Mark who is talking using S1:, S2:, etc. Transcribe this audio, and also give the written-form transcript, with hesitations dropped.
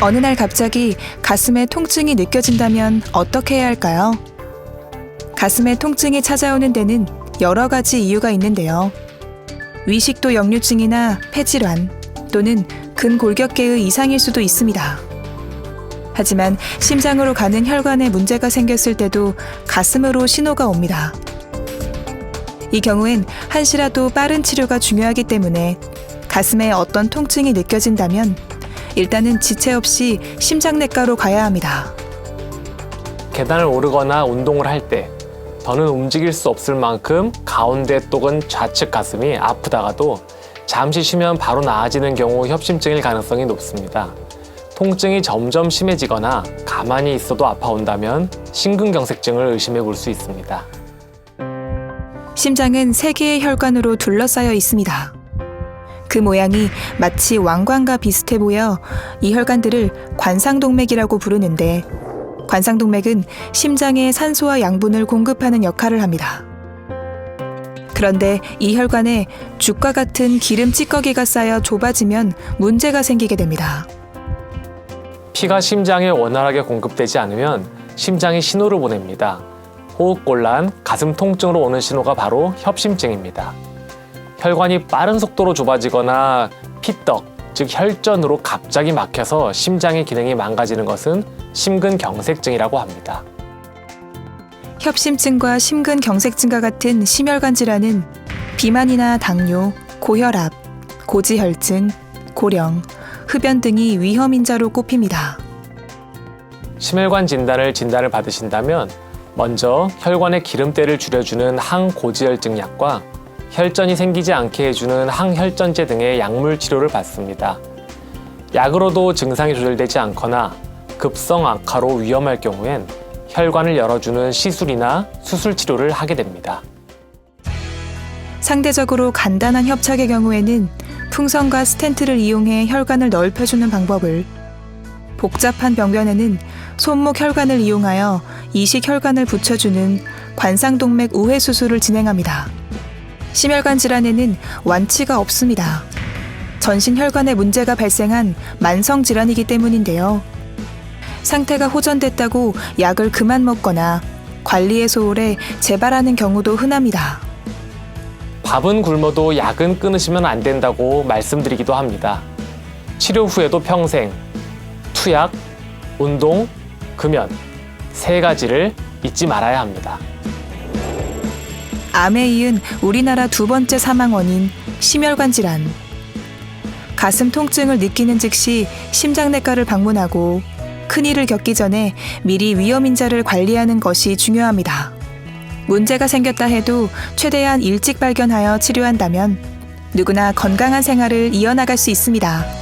S1: 어느 날 갑자기 가슴에 통증이 느껴진다면 어떻게 해야 할까요? 가슴에 통증이 찾아오는 데는 여러 가지 이유가 있는데요. 위식도 역류증이나 폐질환 또는 근골격계의 이상일 수도 있습니다. 하지만 심장으로 가는 혈관에 문제가 생겼을 때도 가슴으로 신호가 옵니다. 이 경우엔 한시라도 빠른 치료가 중요하기 때문에 가슴에 어떤 통증이 느껴진다면 일단은 지체 없이 심장내과로 가야 합니다.
S2: 계단을 오르거나 운동을 할 때 더는 움직일 수 없을 만큼 가운데 또는 좌측 가슴이 아프다가도 잠시 쉬면 바로 나아지는 경우 협심증일 가능성이 높습니다. 통증이 점점 심해지거나 가만히 있어도 아파온다면 심근경색증을 의심해 볼 수 있습니다.
S1: 심장은 3개의 혈관으로 둘러싸여 있습니다. 그 모양이 마치 왕관과 비슷해 보여 이 혈관들을 관상동맥이라고 부르는데 관상동맥은 심장에 산소와 양분을 공급하는 역할을 합니다. 그런데 이 혈관에 죽과 같은 기름 찌꺼기가 쌓여 좁아지면 문제가 생기게 됩니다.
S2: 피가 심장에 원활하게 공급되지 않으면 심장이 신호를 보냅니다. 호흡곤란, 가슴 통증으로 오는 신호가 바로 협심증입니다. 혈관이 빠른 속도로 좁아지거나 피떡, 즉 혈전으로 갑자기 막혀서 심장의 기능이 망가지는 것은 심근경색증이라고 합니다.
S1: 협심증과 심근경색증과 같은 심혈관 질환은 비만이나 당뇨, 고혈압, 고지혈증, 고령, 흡연 등이 위험인자로 꼽힙니다.
S2: 심혈관 진단을 받으신다면 먼저 혈관의 기름때를 줄여주는 항고지혈증 약과 혈전이 생기지 않게 해주는 항혈전제 등의 약물 치료를 받습니다. 약으로도 증상이 조절되지 않거나 급성 악화로 위험할 경우엔 혈관을 열어주는 시술이나 수술 치료를 하게 됩니다.
S1: 상대적으로 간단한 협착의 경우에는 풍선과 스텐트를 이용해 혈관을 넓혀주는 방법을, 복잡한 병변에는 손목 혈관을 이용하여 이식 혈관을 붙여주는 관상동맥 우회 수술을 진행합니다. 심혈관 질환에는 완치가 없습니다. 전신 혈관에 문제가 발생한 만성 질환이기 때문인데요. 상태가 호전됐다고 약을 그만 먹거나 관리에 소홀해 재발하는 경우도 흔합니다.
S2: 밥은 굶어도 약은 끊으시면 안 된다고 말씀드리기도 합니다. 치료 후에도 평생 투약, 운동, 금연 3가지를 잊지 말아야 합니다.
S1: 암에 이은 우리나라 2번째 사망 원인 심혈관 질환. 가슴 통증을 느끼는 즉시 심장내과를 방문하고 큰일을 겪기 전에 미리 위험인자를 관리하는 것이 중요합니다. 문제가 생겼다 해도 최대한 일찍 발견하여 치료한다면 누구나 건강한 생활을 이어나갈 수 있습니다.